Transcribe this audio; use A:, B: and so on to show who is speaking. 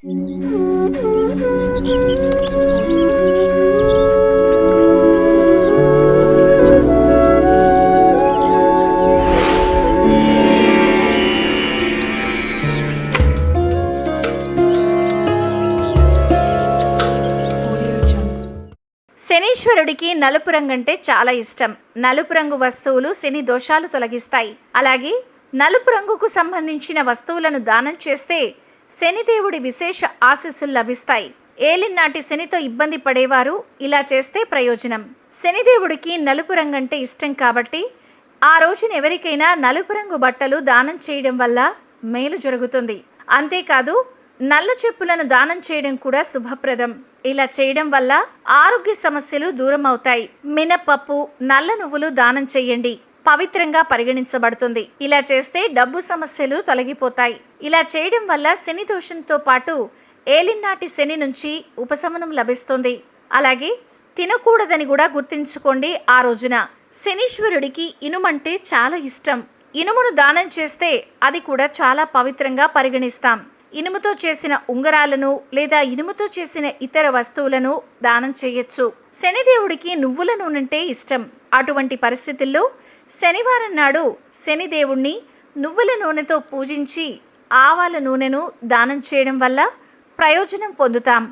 A: శనీశ్వరుడికి నలుపు రంగు అంటే చాలా ఇష్టం. నలుపు రంగు వస్తువులు శని దోషాలు తొలగిస్తాయి. అలాగే నలుపు రంగుకు సంబంధించిన వస్తువులను దానం చేస్తే శనిదేవుడి విశేష ఆశీస్సులు లభిస్తాయి. ఏలినాటి శనితో ఇబ్బంది పడేవారు ఇలా చేస్తే ప్రయోజనం. శనిదేవుడికి నలుపు రంగు అంటే ఇష్టం కాబట్టి ఆ రోజున ఎవరికైనా నలుపు రంగు బట్టలు దానం చేయడం వల్ల మేలు జరుగుతుంది. అంతేకాదు నల్ల చెప్పులను దానం చేయడం కూడా శుభప్రదం. ఇలా చేయడం వల్ల ఆరోగ్య సమస్యలు దూరం అవుతాయి. మినపప్పు, నల్ల నువ్వులు దానం చేయండి, పవిత్రంగా పరిగణించబడుతుంది. ఇలా చేస్తే డబ్బు సమస్యలు తొలగిపోతాయి. ఇలా చేయడం వల్ల శని దోషంతో పాటు ఏలినాటి శని నుంచి ఉపశమనం లభిస్తుంది. అలాగే తినకూడదని కూడా గుర్తుంచుకోండి. ఆ రోజున శనీశ్వరుడికి ఇనుమంటే చాలా ఇష్టం. ఇనుమును దానం చేస్తే అది కూడా చాలా పవిత్రంగా పరిగణిస్తాం. ఇనుముతో చేసిన ఉంగరాలను లేదా ఇనుముతో చేసిన ఇతర వస్తువులను దానం చేయొచ్చు. శనిదేవుడికి నువ్వుల నూనెంటే ఇష్టం. అటువంటి పరిస్థితుల్లో శనివారం నాడు శనిదేవుణ్ణి నువ్వుల నూనెతో పూజించి ఆవాల నూనెను దానం చేయడం వల్ల ప్రయోజనం పొందుతాం.